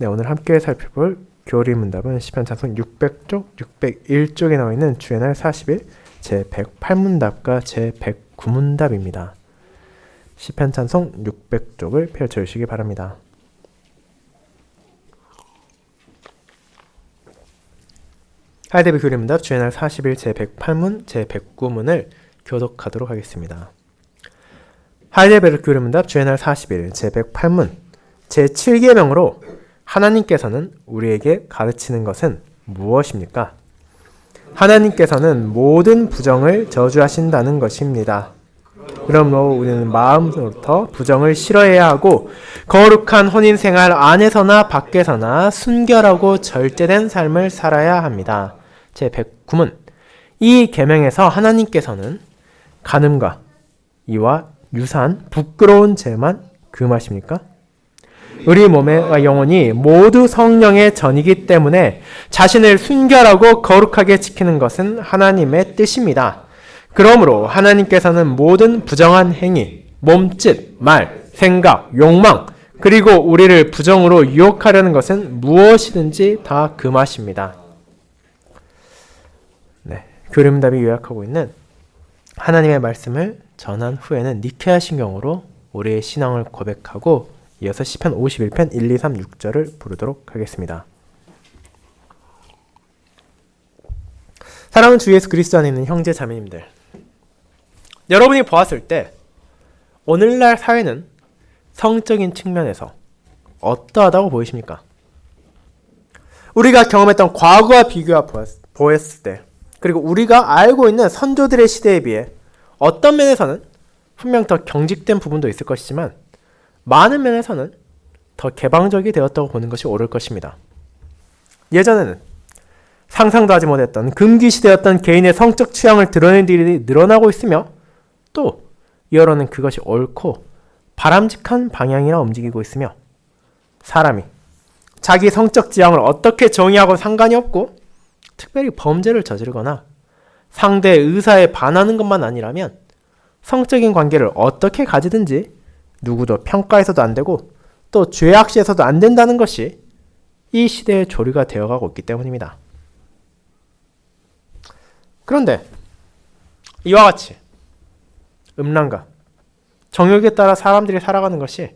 네, 오늘 함께 살펴볼 교리 문답은 시편 찬송 600쪽, 601쪽에 나와 있는 주의 날 40일 제108문답과 제109문답입니다. 시편 찬송 600쪽을 펼쳐주시기 바랍니다. 하이데비 교리 문답 주의 날 40일 제108문, 제109문을 교독하도록 하겠습니다. 하이데베르 교리 문답 주의 날 40일 제108문 제7계명으로 하나님께서는 우리에게 가르치는 것은 무엇입니까? 하나님께서는 모든 부정을 저주하신다는 것입니다. 그러므로 우리는 마음으로부터 부정을 싫어해야 하고 거룩한 혼인생활 안에서나 밖에서나 순결하고 절제된 삶을 살아야 합니다. 제109문 이 계명에서 하나님께서는 간음과 이와 유사한 부끄러운 죄만 금하십니까? 우리 몸과 영혼이 모두 성령의 전이기 때문에 자신을 순결하고 거룩하게 지키는 것은 하나님의 뜻입니다. 그러므로 하나님께서는 모든 부정한 행위, 몸짓, 말, 생각, 욕망, 그리고 우리를 부정으로 유혹하려는 것은 무엇이든지 다 금하십니다. 네, 교리문답이 요약하고 있는 하나님의 말씀을 전한 후에는 니케아 신경으로 우리의 신앙을 고백하고 이어서 시편 51편 1, 2, 3, 6절을 부르도록 하겠습니다. 사랑하는 주 예수 그리스도 안에 있는 형제 자매님들, 여러분이 보았을 때 오늘날 사회는 성적인 측면에서 어떠하다고 보이십니까? 우리가 경험했던 과거와 비교해 보았을 때, 그리고 우리가 알고 있는 선조들의 시대에 비해 어떤 면에서는 분명 더 경직된 부분도 있을 것이지만 많은 면에서는 더 개방적이 되었다고 보는 것이 옳을 것입니다. 예전에는 상상도 하지 못했던 금기시대였던 개인의 성적 취향을 드러내는 일이 늘어나고 있으며 또 이어로는 그것이 옳고 바람직한 방향이라 움직이고 있으며 사람이 자기 성적 지향을 어떻게 정의하고 상관이 없고 특별히 범죄를 저지르거나 상대의 의사에 반하는 것만 아니라면 성적인 관계를 어떻게 가지든지 누구도 평가해서도 안 되고 또 죄악시에서도 안 된다는 것이 이 시대의 조류가 되어가고 있기 때문입니다. 그런데 이와 같이 음란과 정욕에 따라 사람들이 살아가는 것이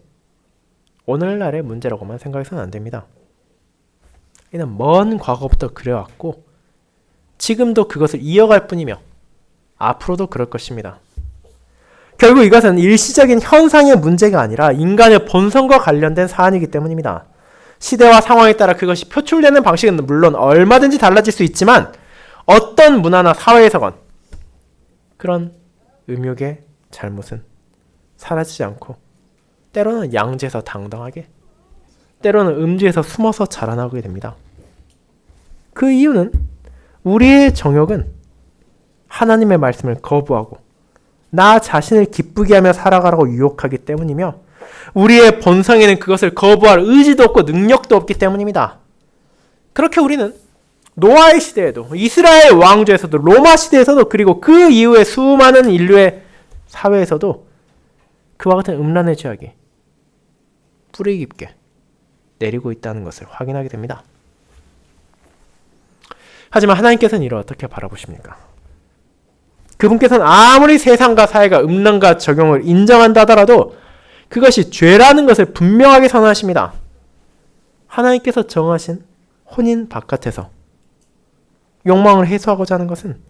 오늘날의 문제라고만 생각해서는 안 됩니다. 이는 먼 과거부터 그래왔고 지금도 그것을 이어갈 뿐이며 앞으로도 그럴 것입니다. 결국 이것은 일시적인 현상의 문제가 아니라 인간의 본성과 관련된 사안이기 때문입니다. 시대와 상황에 따라 그것이 표출되는 방식은 물론 얼마든지 달라질 수 있지만 어떤 문화나 사회에서건 그런 음욕의 잘못은 사라지지 않고 때로는 양지에서 당당하게, 때로는 음지에서 숨어서 자라나게 됩니다. 그 이유는 우리의 정욕은 하나님의 말씀을 거부하고 나 자신을 기쁘게 하며 살아가라고 유혹하기 때문이며 우리의 본성에는 그것을 거부할 의지도 없고 능력도 없기 때문입니다. 그렇게 우리는 노아의 시대에도 이스라엘 왕조에서도 로마 시대에서도 그리고 그 이후에 수많은 인류의 사회에서도 그와 같은 음란의 죄악이 뿌리 깊게 내리고 있다는 것을 확인하게 됩니다. 하지만 하나님께서는 이를 어떻게 바라보십니까? 그분께서는 아무리 세상과 사회가 음란과 적용을 인정한다 하더라도 그것이 죄라는 것을 분명하게 선언하십니다. 하나님께서 정하신 혼인 바깥에서 욕망을 해소하고자 하는 것은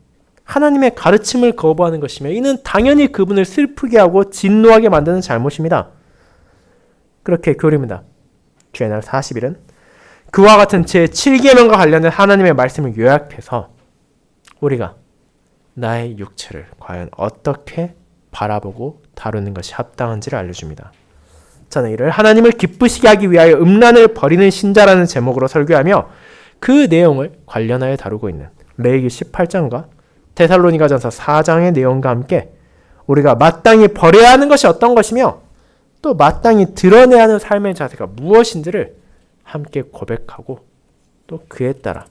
하나님의 가르침을 거부하는 것이며 이는 당연히 그분을 슬프게 하고 진노하게 만드는 잘못입니다. 그렇게 교리입니다. 주의 날 40일은 그와 같은 제7계명과 관련된 하나님의 말씀을 요약해서 우리가 나의 육체를 과연 어떻게 바라보고 다루는 것이 합당한지를 알려줍니다. 저는 이를 하나님을 기쁘시게 하기 위하여 음란을 버리는 신자라는 제목으로 설교하며 그 내용을 관련하여 다루고 있는 레위기 18장과 데살로니가전서 4장의 내용과 함께 우리가 마땅히 버려야 하는 것이 어떤 것이며 또 마땅히 드러내야 하는 삶의 자세가 무엇인지를 함께 고백하고 또 그에 따라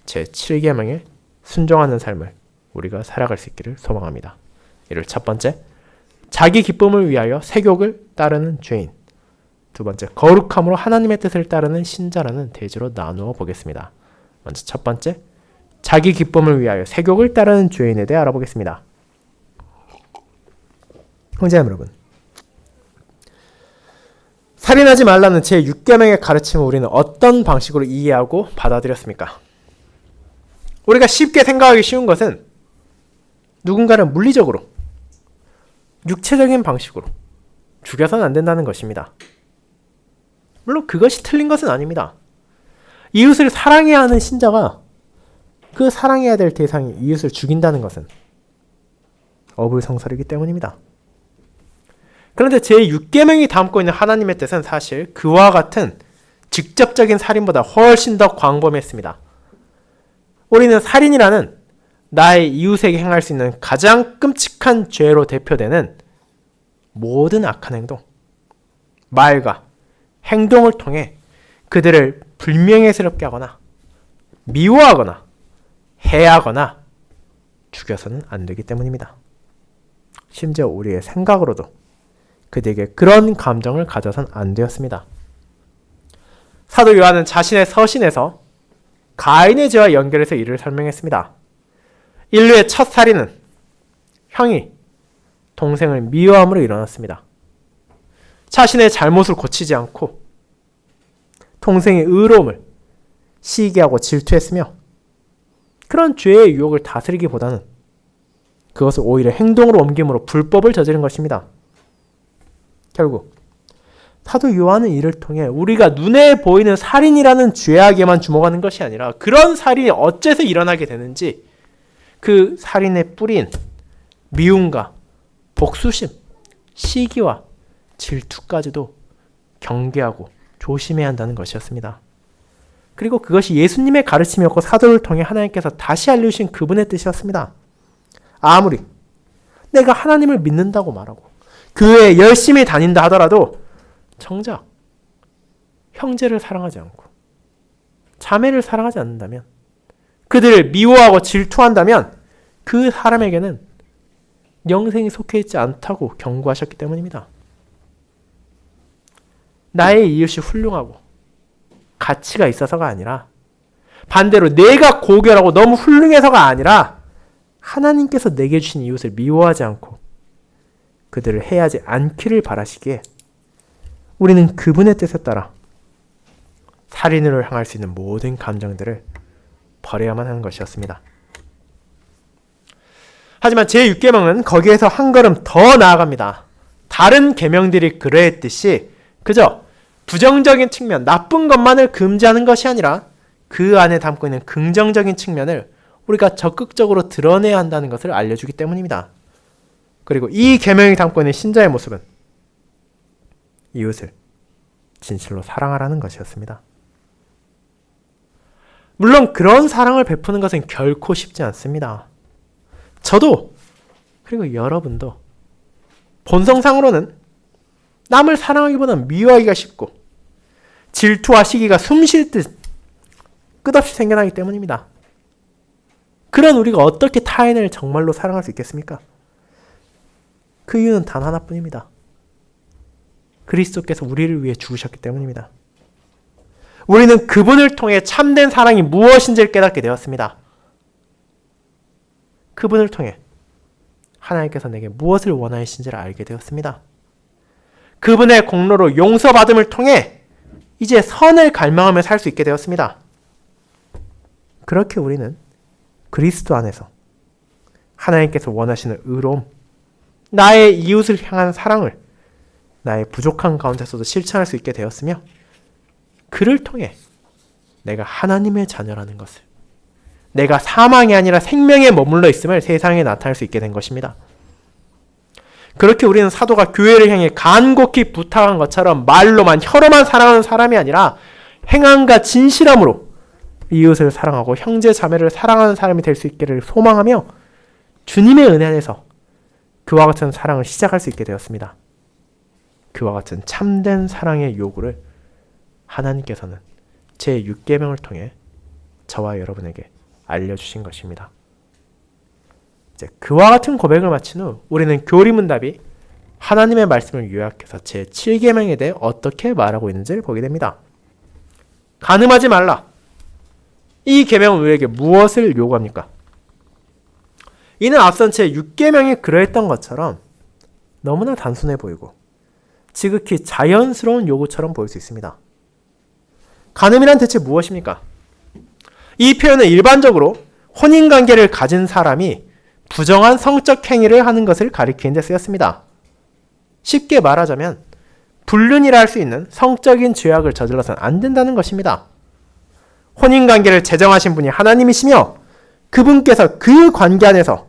제7계명에 순종하는 삶을 우리가 살아갈 수 있기를 소망합니다. 이를 첫 번째, 자기 기쁨을 위하여 세욕을 따르는 죄인. 두 번째, 거룩함으로 하나님의 뜻을 따르는 신자라는 대지로 나누어 보겠습니다. 먼저 첫 번째, 자기 기쁨을 위하여 세욕을 따르는 죄인에 대해 알아보겠습니다. 형제자매 여러분, 살인하지 말라는 제6계명의 가르침을 우리는 어떤 방식으로 이해하고 받아들였습니까? 우리가 쉽게 생각하기 쉬운 것은 누군가를 물리적으로, 육체적인 방식으로 죽여서는 안 된다는 것입니다. 물론 그것이 틀린 것은 아닙니다. 이웃을 사랑해야 하는 신자가 그 사랑해야 될 대상이 이웃을 죽인다는 것은 어불성설이기 때문입니다. 그런데 제6계명이 담고 있는 하나님의 뜻은 사실 그와 같은 직접적인 살인보다 훨씬 더 광범위했습니다. 우리는 살인이라는 나의 이웃에게 행할 수 있는 가장 끔찍한 죄로 대표되는 모든 악한 행동, 말과 행동을 통해 그들을 불명예스럽게 하거나 미워하거나 해하거나 죽여서는 안 되기 때문입니다. 심지어 우리의 생각으로도 그들에게 그런 감정을 가져선 안 되었습니다. 사도 요한은 자신의 서신에서 가인의 죄와 연결해서 이를 설명했습니다. 인류의 첫 살인은 형이 동생을 미워함으로 일어났습니다. 자신의 잘못을 고치지 않고 동생의 의로움을 시기하고 질투했으며 그런 죄의 유혹을 다스리기보다는 그것을 오히려 행동으로 옮김으로 불법을 저지른 것입니다. 결국 사도 요한은 이를 통해 우리가 눈에 보이는 살인이라는 죄악에만 주목하는 것이 아니라 그런 살인이 어째서 일어나게 되는지 그 살인의 뿌리인 미움과 복수심, 시기와 질투까지도 경계하고 조심해야 한다는 것이었습니다. 그리고 그것이 예수님의 가르침이었고 사도를 통해 하나님께서 다시 알려주신 그분의 뜻이었습니다. 아무리 내가 하나님을 믿는다고 말하고 교회에 열심히 다닌다 하더라도 정작 형제를 사랑하지 않고 자매를 사랑하지 않는다면, 그들을 미워하고 질투한다면 그 사람에게는 영생이 속해 있지 않다고 경고하셨기 때문입니다. 나의 이웃이 훌륭하고 가치가 있어서가 아니라 반대로 내가 고결하고 너무 훌륭해서가 아니라 하나님께서 내게 주신 이웃을 미워하지 않고 그들을 해하지 않기를 바라시기에 우리는 그분의 뜻에 따라 살인으로 향할 수 있는 모든 감정들을 버려야만 하는 것이었습니다. 하지만 제6계명은 거기에서 한 걸음 더 나아갑니다. 다른 계명들이 그러했듯이 그저 부정적인 측면, 나쁜 것만을 금지하는 것이 아니라 그 안에 담고 있는 긍정적인 측면을 우리가 적극적으로 드러내야 한다는 것을 알려주기 때문입니다. 그리고 이 계명이 담고 있는 신자의 모습은 이웃을 진실로 사랑하라는 것이었습니다. 물론 그런 사랑을 베푸는 것은 결코 쉽지 않습니다. 저도 그리고 여러분도 본성상으로는 남을 사랑하기보다는 미워하기가 쉽고 질투와 시기가 숨쉴 듯 끝없이 생겨나기 때문입니다. 그런 우리가 어떻게 타인을 정말로 사랑할 수 있겠습니까? 그 이유는 단 하나뿐입니다. 그리스도께서 우리를 위해 죽으셨기 때문입니다. 우리는 그분을 통해 참된 사랑이 무엇인지를 깨닫게 되었습니다. 그분을 통해 하나님께서 내게 무엇을 원하시는지를 알게 되었습니다. 그분의 공로로 용서받음을 통해 이제 선을 갈망하며 살 수 있게 되었습니다. 그렇게 우리는 그리스도 안에서 하나님께서 원하시는 의로움, 나의 이웃을 향한 사랑을 나의 부족한 가운데서도 실천할 수 있게 되었으며, 그를 통해 내가 하나님의 자녀라는 것을, 내가 사망이 아니라 생명에 머물러 있음을 세상에 나타낼 수 있게 된 것입니다. 그렇게 우리는 사도가 교회를 향해 간곡히 부탁한 것처럼 말로만 혀로만 사랑하는 사람이 아니라 행함과 진실함으로 이웃을 사랑하고 형제 자매를 사랑하는 사람이 될 수 있기를 소망하며 주님의 은혜 안에서 그와 같은 사랑을 시작할 수 있게 되었습니다. 그와 같은 참된 사랑의 요구를 하나님께서는 제6계명을 통해 저와 여러분에게 알려주신 것입니다. 이제 그와 같은 고백을 마친 후 우리는 교리문답이 하나님의 말씀을 요약해서 제7계명에 대해 어떻게 말하고 있는지를 보게 됩니다. 간음하지 말라. 이 계명은 우리에게 무엇을 요구합니까? 이는 앞선 제6계명이 그러했던 것처럼 너무나 단순해 보이고 지극히 자연스러운 요구처럼 보일 수 있습니다. 간음이란 대체 무엇입니까? 이 표현은 일반적으로 혼인관계를 가진 사람이 부정한 성적 행위를 하는 것을 가리키는 데 쓰였습니다. 쉽게 말하자면 불륜이라 할 수 있는 성적인 죄악을 저질러서는 안 된다는 것입니다. 혼인관계를 제정하신 분이 하나님이시며 그분께서 그 관계 안에서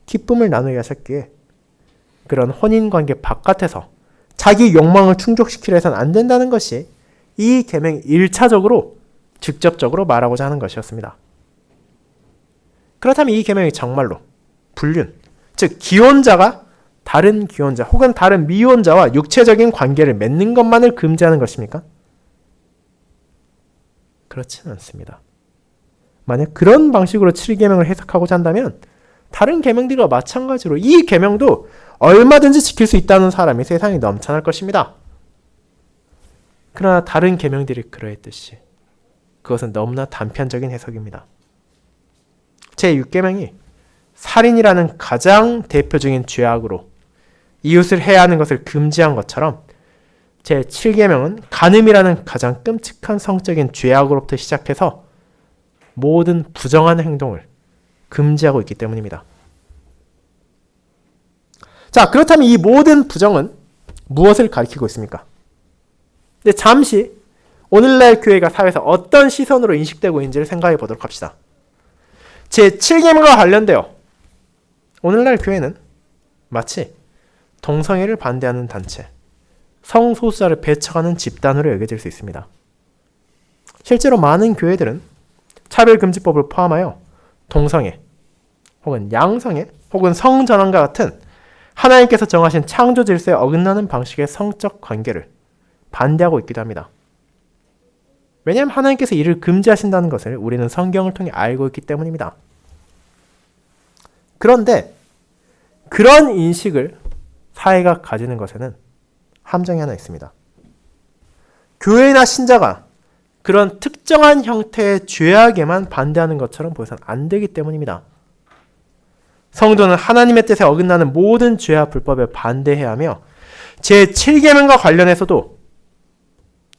기쁨을 나누게 하셨기에 그런 혼인관계 바깥에서 자기 욕망을 충족시키려 해서는 안 된다는 것이 이 계명이 1차적으로 직접적으로 말하고자 하는 것이었습니다. 그렇다면 이 계명이 정말로 불륜, 즉 기혼자가 다른 기혼자 혹은 다른 미혼자와 육체적인 관계를 맺는 것만을 금지하는 것입니까? 그렇지는 않습니다. 만약 그런 방식으로 7계명을 해석하고자 한다면 다른 계명들과 마찬가지로 이 계명도 얼마든지 지킬 수 있다는 사람이 세상에 넘쳐날 것입니다. 그러나 다른 계명들이 그러했듯이 그것은 너무나 단편적인 해석입니다. 제6계명이 살인이라는 가장 대표적인 죄악으로 이웃을 해하는 것을 금지한 것처럼 제7계명은 간음이라는 가장 끔찍한 성적인 죄악으로부터 시작해서 모든 부정한 행동을 금지하고 있기 때문입니다. 자, 그렇다면 이 모든 부정은 무엇을 가리키고 있습니까? 근데 잠시 오늘날 교회가 사회에서 어떤 시선으로 인식되고 있는지를 생각해 보도록 합시다. 제7계명과 관련되어 오늘날 교회는 마치 동성애를 반대하는 단체, 성소수자를 배척하는 집단으로 여겨질 수 있습니다. 실제로 많은 교회들은 차별금지법을 포함하여 동성애, 혹은 양성애, 혹은 성전환과 같은 하나님께서 정하신 창조 질서에 어긋나는 방식의 성적 관계를 반대하고 있기도 합니다. 왜냐하면 하나님께서 이를 금지하신다는 것을 우리는 성경을 통해 알고 있기 때문입니다. 그런데 그런 인식을 사회가 가지는 것에는 함정이 하나 있습니다. 교회나 신자가 그런 특정한 형태의 죄악에만 반대하는 것처럼 보여서는 안 되기 때문입니다. 성도는 하나님의 뜻에 어긋나는 모든 죄와 불법에 반대해야 하며 제7계명과 관련해서도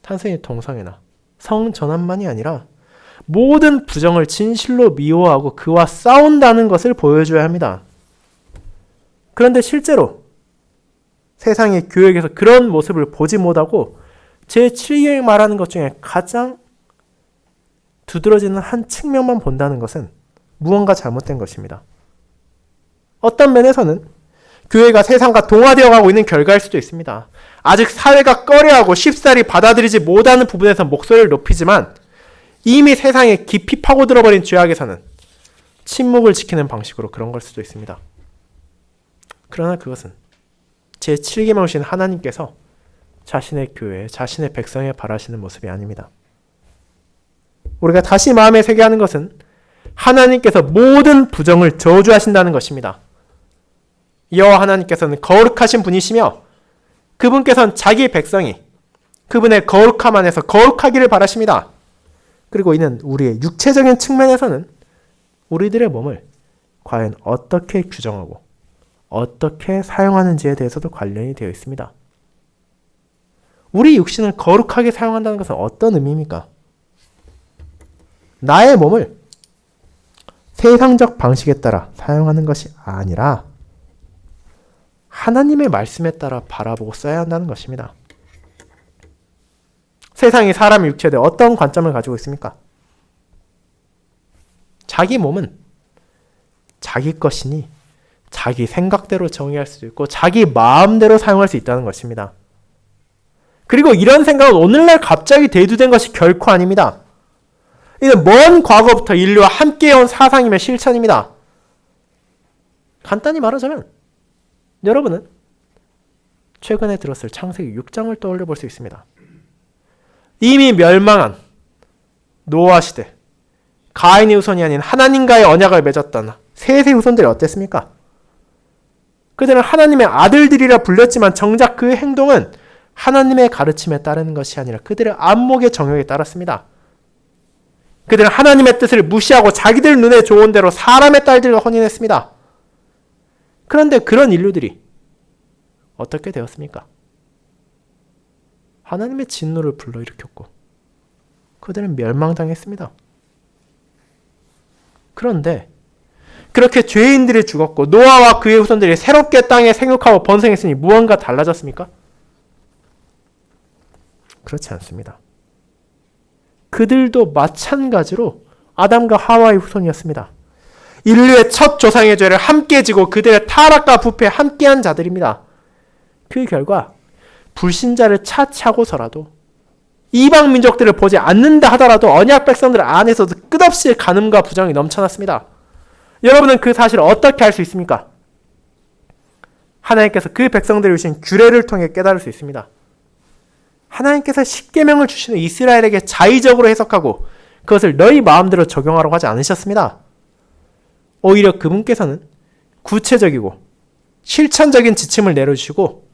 단순히 동성애나 성전환만이 아니라 모든 부정을 진실로 미워하고 그와 싸운다는 것을 보여줘야 합니다. 그런데 실제로 세상의 교육에서 그런 모습을 보지 못하고 제7계명 말하는 것 중에 가장 두드러지는 한 측면만 본다는 것은 무언가 잘못된 것입니다. 어떤 면에서는 교회가 세상과 동화되어 가고 있는 결과일 수도 있습니다. 아직 사회가 꺼려하고 쉽사리 받아들이지 못하는 부분에서 목소리를 높이지만 이미 세상에 깊이 파고들어버린 죄악에서는 침묵을 지키는 방식으로 그런 걸 수도 있습니다. 그러나 그것은 제7계명을 주신 하나님께서 자신의 교회, 자신의 백성에 바라시는 모습이 아닙니다. 우리가 다시 마음에 새게 하는 것은 하나님께서 모든 부정을 저주하신다는 것입니다. 여호와 하나님께서는 거룩하신 분이시며 그분께서는 자기 백성이 그분의 거룩함 안에서 거룩하기를 바라십니다. 그리고 이는 우리의 육체적인 측면에서는 우리들의 몸을 과연 어떻게 규정하고 어떻게 사용하는지에 대해서도 관련이 되어 있습니다. 우리 육신을 거룩하게 사용한다는 것은 어떤 의미입니까? 나의 몸을 세상적 방식에 따라 사용하는 것이 아니라 하나님의 말씀에 따라 바라보고 써야 한다는 것입니다. 세상이 사람의 육체에 대해 어떤 관점을 가지고 있습니까? 자기 몸은 자기 것이니 자기 생각대로 정의할 수도 있고 자기 마음대로 사용할 수 있다는 것입니다. 그리고 이런 생각은 오늘날 갑자기 대두된 것이 결코 아닙니다. 이는 먼 과거부터 인류와 함께해온 사상임의 실천입니다. 간단히 말하자면 여러분은 최근에 들었을 창세기 6장을 떠올려 볼 수 있습니다. 이미 멸망한 노아 시대, 가인의 후손이 아닌 하나님과의 언약을 맺었던 셋의 후손들이 어땠습니까? 그들은 하나님의 아들들이라 불렸지만 정작 그 행동은 하나님의 가르침에 따르는 것이 아니라 그들의 안목의 정욕에 따랐습니다. 그들은 하나님의 뜻을 무시하고 자기들 눈에 좋은 대로 사람의 딸들과 혼인했습니다. 그런데 그런 인류들이 어떻게 되었습니까? 하나님의 진노를 불러일으켰고 그들은 멸망당했습니다. 그런데 그렇게 죄인들이 죽었고 노아와 그의 후손들이 새롭게 땅에 생육하고 번성했으니 무언가 달라졌습니까? 그렇지 않습니다. 그들도 마찬가지로 아담과 하와의 후손이었습니다. 인류의 첫 조상의 죄를 함께 지고 그들의 타락과 부패에 함께한 자들입니다. 그 결과 불신자를 차치하고서라도 이방 민족들을 보지 않는다 하더라도 언약 백성들 안에서도 끝없이 간음과 부정이 넘쳐났습니다. 여러분은 그 사실을 어떻게 알 수 있습니까? 하나님께서 그 백성들을 주신 규례를 통해 깨달을 수 있습니다. 하나님께서 십계명을 주시는 이스라엘에게 자의적으로 해석하고 그것을 너희 마음대로 적용하라고 하지 않으셨습니다. 오히려 그분께서는 구체적이고 실천적인 지침을 내려주시고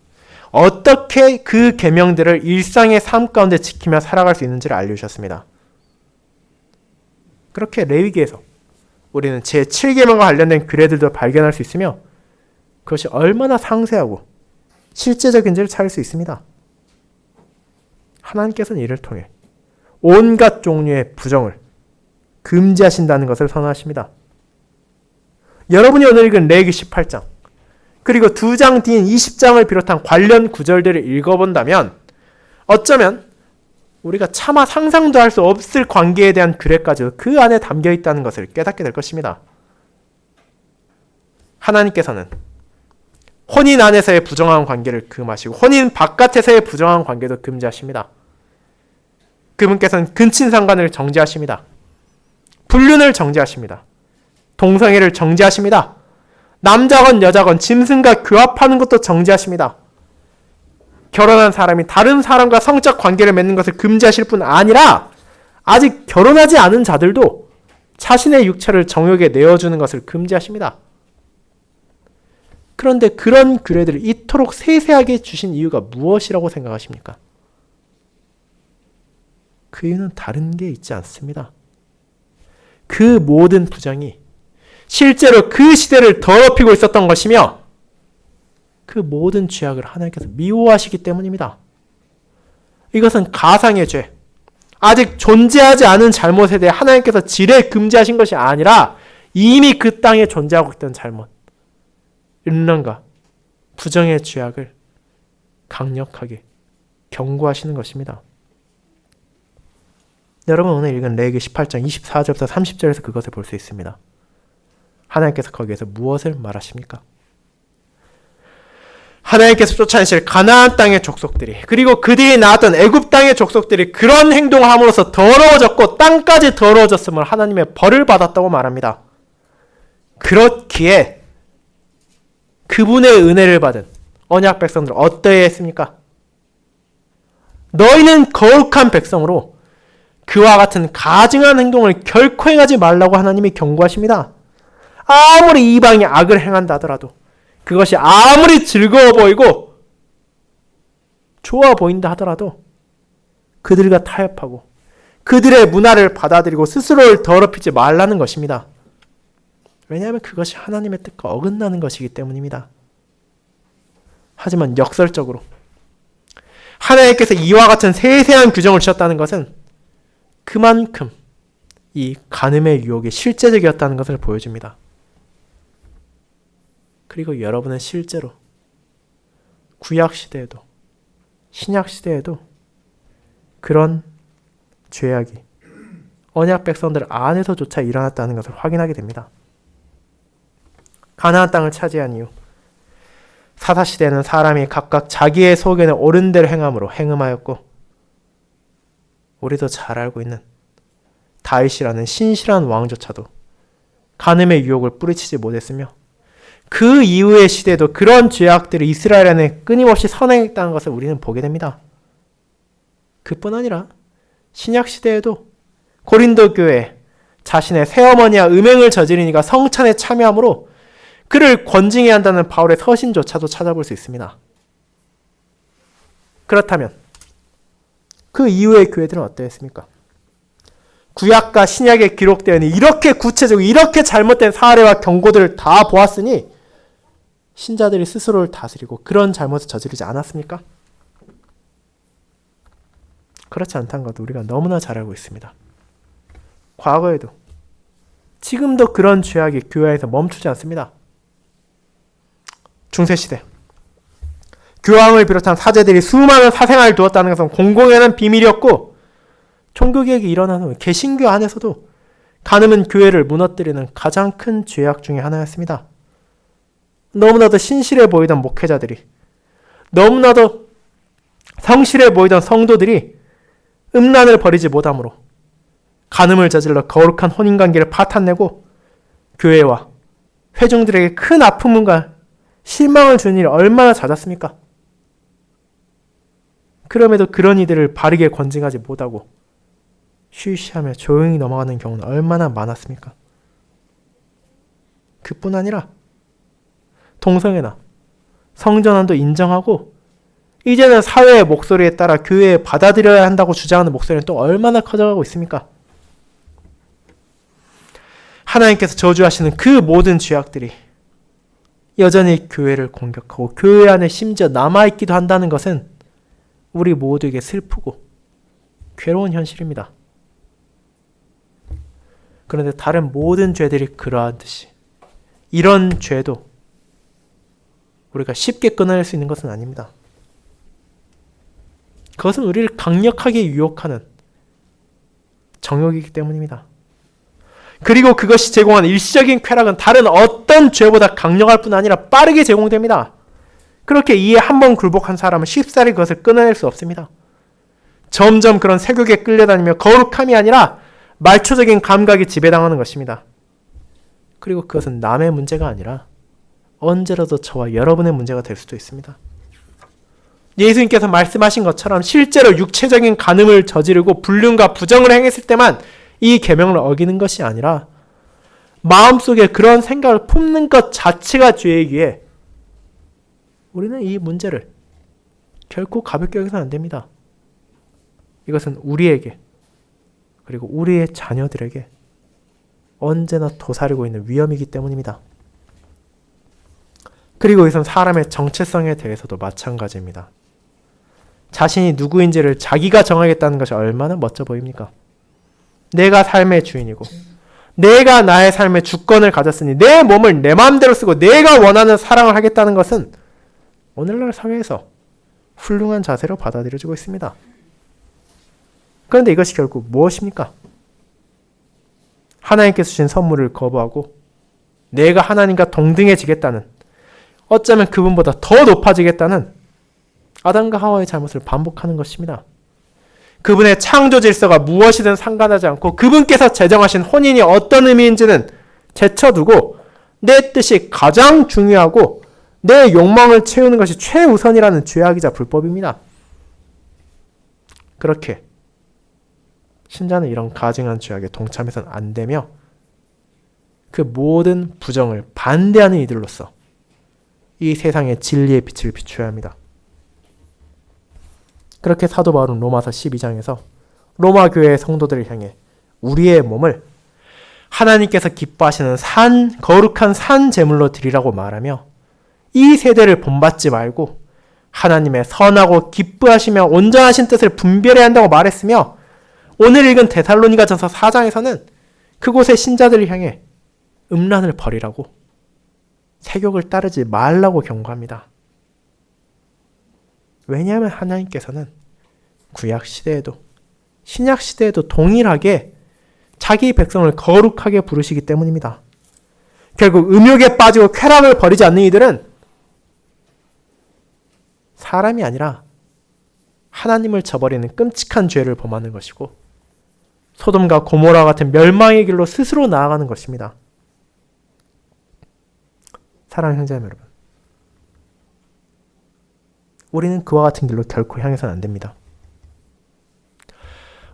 어떻게 그 계명들을 일상의 삶 가운데 지키며 살아갈 수 있는지를 알려주셨습니다. 그렇게 레위기에서 우리는 제7계명과 관련된 규례들도 발견할 수 있으며 그것이 얼마나 상세하고 실제적인지를 찾을 수 있습니다. 하나님께서는 이를 통해 온갖 종류의 부정을 금지하신다는 것을 선언하십니다. 여러분이 오늘 읽은 레위기 18장 그리고 2장 뒤인 20장을 비롯한 관련 구절들을 읽어본다면 어쩌면 우리가 차마 상상도 할 수 없을 관계에 대한 규례까지도 그 안에 담겨 있다는 것을 깨닫게 될 것입니다. 하나님께서는 혼인 안에서의 부정한 관계를 금하시고 혼인 바깥에서의 부정한 관계도 금지하십니다. 그분께서는 근친상간을 정지하십니다. 불륜을 정지하십니다. 동성애를 정지하십니다. 남자건 여자건 짐승과 교합하는 것도 정지하십니다. 결혼한 사람이 다른 사람과 성적 관계를 맺는 것을 금지하실 뿐 아니라 아직 결혼하지 않은 자들도 자신의 육체를 정욕에 내어주는 것을 금지하십니다. 그런데 그런 규례들을 이토록 세세하게 주신 이유가 무엇이라고 생각하십니까? 그 이유는 다른 게 있지 않습니다. 그 모든 부정이 실제로 그 시대를 더럽히고 있었던 것이며 그 모든 죄악을 하나님께서 미워하시기 때문입니다. 이것은 가상의 죄, 아직 존재하지 않은 잘못에 대해 하나님께서 지레 금지하신 것이 아니라 이미 그 땅에 존재하고 있던 잘못, 음란과 부정의 죄악을 강력하게 경고하시는 것입니다. 여러분 오늘 읽은 레위기 18장 24절부터 30절에서 그것을 볼 수 있습니다. 하나님께서 거기에서 무엇을 말하십니까? 하나님께서 쫓아내실 가나안 땅의 족속들이 그리고 그들이 나왔던 애굽 땅의 족속들이 그런 행동을 함으로써 더러워졌고 땅까지 더러워졌음을 하나님의 벌을 받았다고 말합니다. 그렇기에 그분의 은혜를 받은 언약 백성들 어떠했습니까? 너희는 거룩한 백성으로 그와 같은 가증한 행동을 결코 행하지 말라고 하나님이 경고하십니다. 아무리 이방이 악을 행한다 하더라도 그것이 아무리 즐거워 보이고 좋아 보인다 하더라도 그들과 타협하고 그들의 문화를 받아들이고 스스로를 더럽히지 말라는 것입니다. 왜냐하면 그것이 하나님의 뜻과 어긋나는 것이기 때문입니다. 하지만 역설적으로 하나님께서 이와 같은 세세한 규정을 주셨다는 것은 그만큼 이 간음의 유혹이 실제적이었다는 것을 보여줍니다. 그리고 여러분은 실제로 구약시대에도 신약시대에도 그런 죄악이 언약 백성들 안에서조차 일어났다는 것을 확인하게 됩니다. 가나안 땅을 차지한 이후 사사시대는 사람이 각각 자기의 소견에 옳은 대로 행함으로 행음하였고 우리도 잘 알고 있는 다윗이라는 신실한 왕조차도 간음의 유혹을 뿌리치지 못했으며 그 이후의 시대에도 그런 죄악들이 이스라엘 안에 끊임없이 선행했다는 것을 우리는 보게 됩니다. 그뿐 아니라 신약시대에도 고린도 교회 자신의 새어머니와 음행을 저지른 이가 성찬에 참여함으로 그를 권징해야 한다는 바울의 서신조차도 찾아볼 수 있습니다. 그렇다면 그 이후의 교회들은 어떠했습니까? 구약과 신약에 기록되어 있는 이렇게 구체적이고 이렇게 잘못된 사례와 경고들을 다 보았으니 신자들이 스스로를 다스리고 그런 잘못을 저지르지 않았습니까? 그렇지 않다는 것도 우리가 너무나 잘 알고 있습니다. 과거에도 지금도 그런 죄악이 교회에서 멈추지 않습니다. 중세시대 교황을 비롯한 사제들이 수많은 사생활을 두었다는 것은 공공연한 비밀이었고 종교개혁이 일어난 후 개신교 안에서도 간음은 교회를 무너뜨리는 가장 큰 죄악 중에 하나였습니다. 너무나도 신실해 보이던 목회자들이, 너무나도 성실해 보이던 성도들이 음란을 버리지 못함으로 간음을 저질러 거룩한 혼인관계를 파탄내고 교회와 회중들에게 큰 아픔과 실망을 주는 일이 얼마나 잦았습니까? 그럼에도 그런 이들을 바르게 권징하지 못하고 쉬쉬하며 조용히 넘어가는 경우는 얼마나 많았습니까? 그뿐 아니라 동성애나 성전환도 인정하고 이제는 사회의 목소리에 따라 교회에 받아들여야 한다고 주장하는 목소리는 또 얼마나 커져가고 있습니까? 하나님께서 저주하시는 그 모든 죄악들이 여전히 교회를 공격하고 교회 안에 심지어 남아있기도 한다는 것은 우리 모두에게 슬프고 괴로운 현실입니다. 그런데 다른 모든 죄들이 그러한 듯이 이런 죄도 우리가 쉽게 끊어낼 수 있는 것은 아닙니다. 그것은 우리를 강력하게 유혹하는 정욕이기 때문입니다. 그리고 그것이 제공한 일시적인 쾌락은 다른 어떤 죄보다 강력할 뿐 아니라 빠르게 제공됩니다. 그렇게 이에 한 번 굴복한 사람은 쉽사리 그것을 끊어낼 수 없습니다. 점점 그런 세욕에 끌려다니며 거룩함이 아니라 말초적인 감각이 지배당하는 것입니다. 그리고 그것은 남의 문제가 아니라 언제라도 저와 여러분의 문제가 될 수도 있습니다. 예수님께서 말씀하신 것처럼 실제로 육체적인 간음을 저지르고 불륜과 부정을 행했을 때만 이 계명을 어기는 것이 아니라 마음속에 그런 생각을 품는 것 자체가 죄이기에 우리는 이 문제를 결코 가볍게 여기서는 안 됩니다. 이것은 우리에게 그리고 우리의 자녀들에게 언제나 도사리고 있는 위험이기 때문입니다. 그리고 이것은 사람의 정체성에 대해서도 마찬가지입니다. 자신이 누구인지를 자기가 정하겠다는 것이 얼마나 멋져 보입니까? 내가 삶의 주인이고 내가 나의 삶의 주권을 가졌으니 내 몸을 내 마음대로 쓰고 내가 원하는 사랑을 하겠다는 것은 오늘날 사회에서 훌륭한 자세로 받아들여지고 있습니다. 그런데 이것이 결국 무엇입니까? 하나님께서 주신 선물을 거부하고 내가 하나님과 동등해지겠다는, 어쩌면 그분보다 더 높아지겠다는 아담과 하와의 잘못을 반복하는 것입니다. 그분의 창조 질서가 무엇이든 상관하지 않고 그분께서 제정하신 혼인이 어떤 의미인지는 제쳐두고 내 뜻이 가장 중요하고 내 욕망을 채우는 것이 최우선이라는 죄악이자 불법입니다. 그렇게 신자는 이런 가증한 죄악에 동참해서는 안 되며 그 모든 부정을 반대하는 이들로서 이 세상의 진리의 빛을 비춰야 합니다. 그렇게 사도 바울은 로마서 12장에서 로마 교회의 성도들을 향해 우리의 몸을 하나님께서 기뻐하시는 거룩한 산 제물로 드리라고 말하며 이 세대를 본받지 말고 하나님의 선하고 기뻐하시며 온전하신 뜻을 분별해야 한다고 말했으며, 오늘 읽은 데살로니가전서 4장에서는 그곳의 신자들을 향해 음란을 버리라고, 세욕을 따르지 말라고 경고합니다. 왜냐하면 하나님께서는 구약시대에도 신약시대에도 동일하게 자기 백성을 거룩하게 부르시기 때문입니다. 결국 음욕에 빠지고 쾌락을 버리지 않는 이들은 사람이 아니라 하나님을 저버리는 끔찍한 죄를 범하는 것이고 소돔과 고모라 같은 멸망의 길로 스스로 나아가는 것입니다. 사랑하는 형제자매 여러분, 우리는 그와 같은 길로 결코 향해서는 안 됩니다.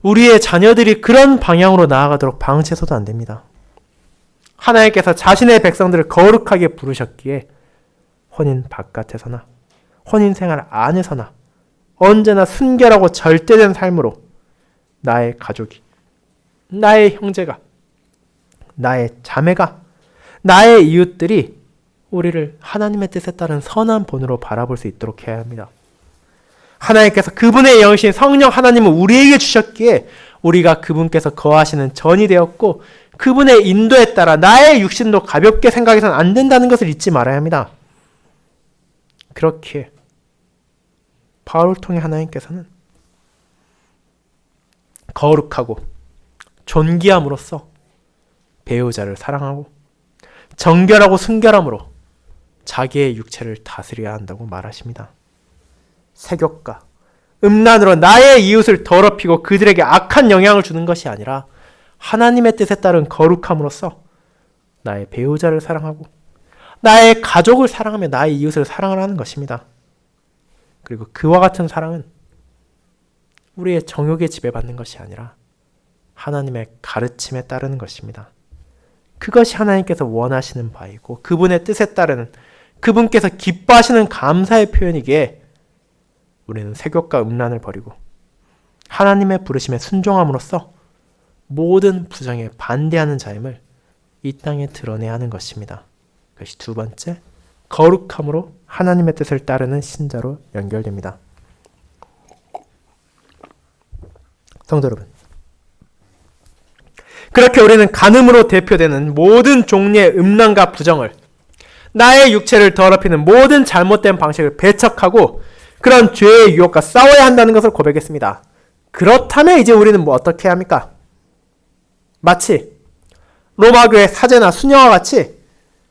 우리의 자녀들이 그런 방향으로 나아가도록 방치해서도 안 됩니다. 하나님께서 자신의 백성들을 거룩하게 부르셨기에 혼인 바깥에서나 혼인 생활 안에서나 언제나 순결하고 절대된 삶으로 나의 가족이, 나의 형제가, 나의 자매가, 나의 이웃들이 우리를 하나님의 뜻에 따른 선한 본으로 바라볼 수 있도록 해야 합니다. 하나님께서 그분의 영이신 성령 하나님을 우리에게 주셨기에 우리가 그분께서 거하시는 전이 되었고 그분의 인도에 따라 나의 육신도 가볍게 생각해서는 안 된다는 것을 잊지 말아야 합니다. 그렇기에 바울을 통해 하나님께서는 거룩하고 존귀함으로써 배우자를 사랑하고 정결하고 순결함으로 자기의 육체를 다스려야 한다고 말하십니다. 세욕과 음란으로 나의 이웃을 더럽히고 그들에게 악한 영향을 주는 것이 아니라 하나님의 뜻에 따른 거룩함으로써 나의 배우자를 사랑하고 나의 가족을 사랑하며 나의 이웃을 사랑하는 것입니다. 그리고 그와 같은 사랑은 우리의 정욕에 지배받는 것이 아니라 하나님의 가르침에 따르는 것입니다. 그것이 하나님께서 원하시는 바이고 그분의 뜻에 따르는 그분께서 기뻐하시는 감사의 표현이기에 우리는 세욕과 음란을 버리고 하나님의 부르심에 순종함으로써 모든 부정에 반대하는 자임을 이 땅에 드러내야 하는 것입니다. 그것이 두 번째, 거룩함으로 하나님의 뜻을 따르는 신자로 연결됩니다. 성도 여러분, 그렇게 우리는 간음으로 대표되는 모든 종류의 음란과 부정을, 나의 육체를 더럽히는 모든 잘못된 방식을 배척하고 그런 죄의 유혹과 싸워야 한다는 것을 고백했습니다. 그렇다면 이제 우리는 어떻게 해야 합니까? 마치 로마교의 사제나 수녀와 같이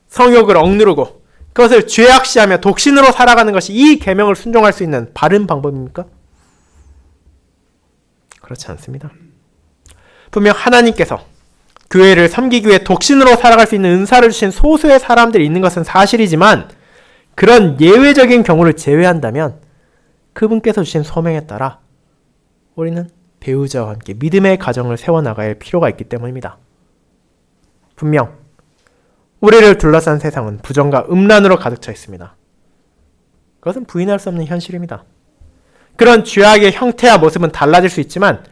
성욕을 억누르고 그것을 죄악시하며 독신으로 살아가는 것이 이 계명을 순종할 수 있는 바른 방법입니까? 그렇지 않습니다. 분명 하나님께서 교회를 섬기기 위해 독신으로 살아갈 수 있는 은사를 주신 소수의 사람들이 있는 것은 사실이지만 그런 예외적인 경우를 제외한다면 그분께서 주신 소명에 따라 우리는 배우자와 함께 믿음의 가정을 세워나가야 할 필요가 있기 때문입니다. 분명 우리를 둘러싼 세상은 부정과 음란으로 가득 차 있습니다. 그것은 부인할 수 없는 현실입니다. 그런 죄악의 형태와 모습은 달라질 수 있지만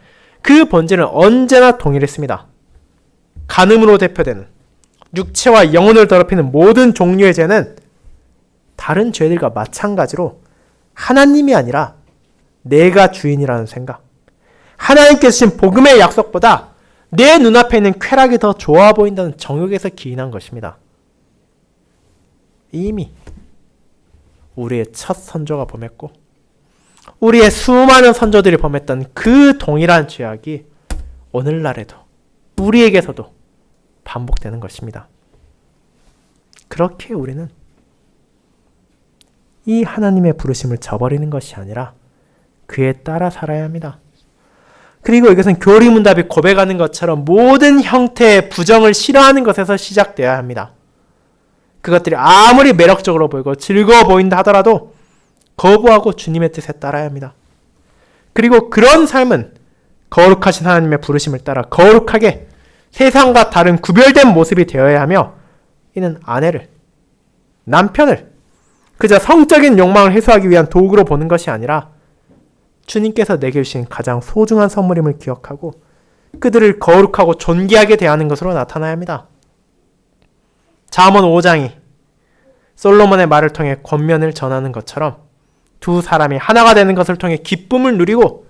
그 본질은 언제나 동일했습니다. 간음으로 대표되는 육체와 영혼을 더럽히는 모든 종류의 죄는 다른 죄들과 마찬가지로 하나님이 아니라 내가 주인이라는 생각, 하나님께서 주신 복음의 약속보다 내 눈앞에 있는 쾌락이 더 좋아 보인다는 정욕에서 기인한 것입니다. 이미 우리의 첫 선조가 범했고 우리의 수많은 선조들이 범했던 그 동일한 죄악이 오늘날에도 우리에게서도 반복되는 것입니다. 그렇게 우리는 이 하나님의 부르심을 저버리는 것이 아니라 그에 따라 살아야 합니다. 그리고 이것은 교리문답이 고백하는 것처럼 모든 형태의 부정을 싫어하는 것에서 시작되어야 합니다. 그것들이 아무리 매력적으로 보이고 즐거워 보인다 하더라도 거부하고 주님의 뜻에 따라야 합니다. 그리고 그런 삶은 거룩하신 하나님의 부르심을 따라 거룩하게 세상과 다른 구별된 모습이 되어야 하며 이는 아내를, 남편을 그저 성적인 욕망을 해소하기 위한 도구로 보는 것이 아니라 주님께서 내게 주신 가장 소중한 선물임을 기억하고 그들을 거룩하고 존귀하게 대하는 것으로 나타나야 합니다. 잠언 5장이 솔로몬의 말을 통해 권면을 전하는 것처럼 두 사람이 하나가 되는 것을 통해 기쁨을 누리고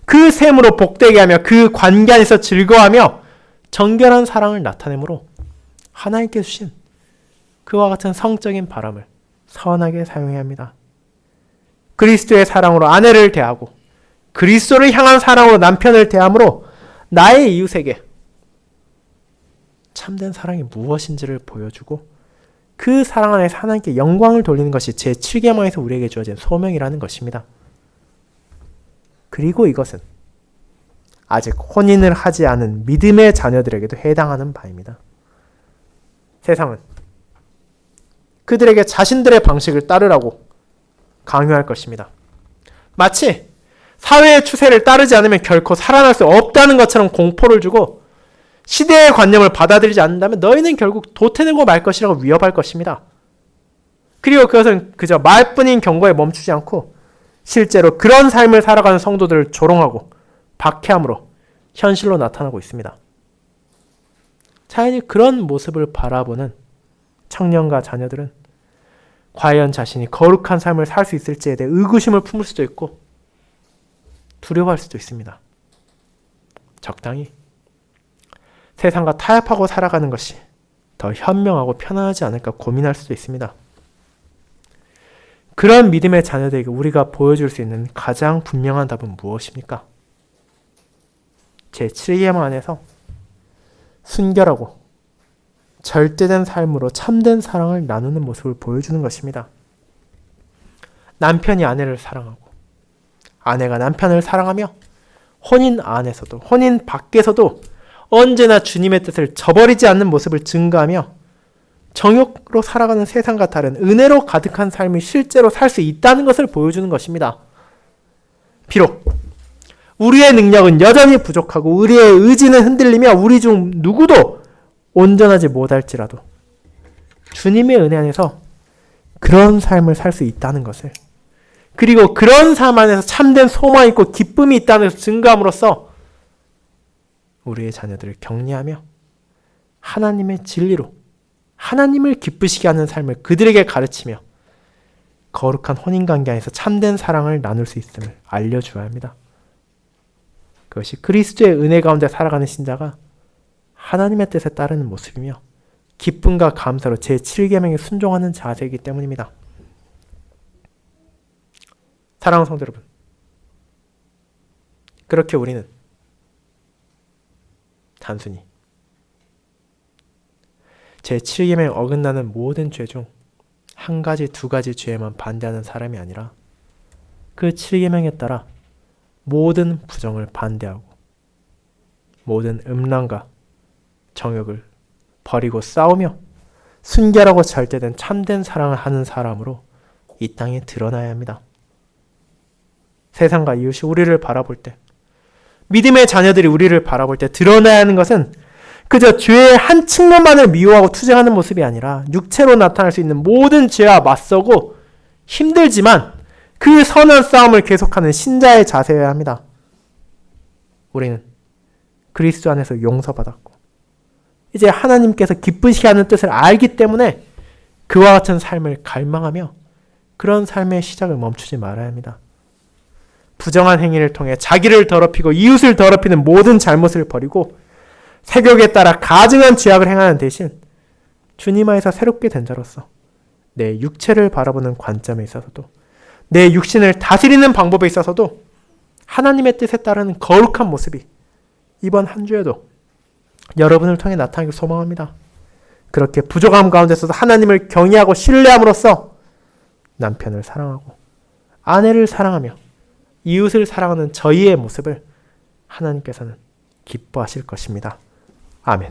그 셈으로 복되게 하며 그 관계 안에서 즐거워하며 정결한 사랑을 나타내므로 하나님께 주신 그와 같은 성적인 바람을 선하게 사용해야 합니다. 그리스도의 사랑으로 아내를 대하고 그리스도를 향한 사랑으로 남편을 대함으로 나의 이웃에게 참된 사랑이 무엇인지를 보여주고 그 사랑 안에서 하나님께 영광을 돌리는 것이 제7계명에서 우리에게 주어진 소명이라는 것입니다. 그리고 이것은 아직 혼인을 하지 않은 믿음의 자녀들에게도 해당하는 바입니다. 세상은 그들에게 자신들의 방식을 따르라고 강요할 것입니다. 마치 사회의 추세를 따르지 않으면 결코 살아날 수 없다는 것처럼 공포를 주고 시대의 관념을 받아들이지 않는다면 너희는 결국 도태되고 말 것이라고 위협할 것입니다. 그리고 그것은 그저 말뿐인 경고에 멈추지 않고 실제로 그런 삶을 살아가는 성도들을 조롱하고 박해함으로 현실로 나타나고 있습니다. 자연히 그런 모습을 바라보는 청년과 자녀들은 과연 자신이 거룩한 삶을 살 수 있을지에 대해 의구심을 품을 수도 있고 두려워할 수도 있습니다. 적당히 세상과 타협하고 살아가는 것이 더 현명하고 편안하지 않을까 고민할 수도 있습니다. 그런 믿음의 자녀들에게 우리가 보여줄 수 있는 가장 분명한 답은 무엇입니까? 제7계명 안에서 순결하고 절제된 삶으로 참된 사랑을 나누는 모습을 보여주는 것입니다. 남편이 아내를 사랑하고 아내가 남편을 사랑하며 혼인 안에서도 혼인 밖에서도 언제나 주님의 뜻을 저버리지 않는 모습을 증거하며 정욕으로 살아가는 세상과 다른 은혜로 가득한 삶을 실제로 살 수 있다는 것을 보여주는 것입니다. 비록 우리의 능력은 여전히 부족하고 우리의 의지는 흔들리며 우리 중 누구도 온전하지 못할지라도 주님의 은혜 안에서 그런 삶을 살 수 있다는 것을, 그리고 그런 삶 안에서 참된 소망이 있고 기쁨이 있다는 것을 증거함으로써 우리의 자녀들을 격려하며 하나님의 진리로 하나님을 기쁘시게 하는 삶을 그들에게 가르치며 거룩한 혼인관계 안에서 참된 사랑을 나눌 수 있음을 알려주어야 합니다. 그것이 그리스도의 은혜 가운데 살아가는 신자가 하나님의 뜻에 따르는 모습이며 기쁨과 감사로 제7계명에 순종하는 자세이기 때문입니다. 사랑하는 성도 여러분, 그렇게 우리는 단순히 제7계명에 어긋나는 모든 죄 중 한 가지, 두 가지 죄에만 반대하는 사람이 아니라 그 7계명에 따라 모든 부정을 반대하고 모든 음란과 정욕을 버리고 싸우며 순결하고 절제된 참된 사랑을 하는 사람으로 이 땅에 드러나야 합니다. 세상과 이웃이 우리를 바라볼 때, 믿음의 자녀들이 우리를 바라볼 때 드러나야 하는 것은 그저 죄의 한 측면만을 미워하고 투쟁하는 모습이 아니라 육체로 나타날 수 있는 모든 죄와 맞서고 힘들지만 그 선한 싸움을 계속하는 신자의 자세여야 합니다. 우리는 그리스도 안에서 용서받았고 이제 하나님께서 기쁘시게 하는 뜻을 알기 때문에 그와 같은 삶을 갈망하며 그런 삶의 시작을 멈추지 말아야 합니다. 부정한 행위를 통해 자기를 더럽히고 이웃을 더럽히는 모든 잘못을 버리고 세격에 따라 가증한 죄악을 행하는 대신 주님 안에서 새롭게 된 자로서 내 육체를 바라보는 관점에 있어서도 내 육신을 다스리는 방법에 있어서도 하나님의 뜻에 따르는 거룩한 모습이 이번 한 주에도 여러분을 통해 나타나길 소망합니다. 그렇게 부족함 가운데서도 하나님을 경외하고 신뢰함으로써 남편을 사랑하고 아내를 사랑하며 이웃을 사랑하는 저희의 모습을 하나님께서는 기뻐하실 것입니다. 아멘.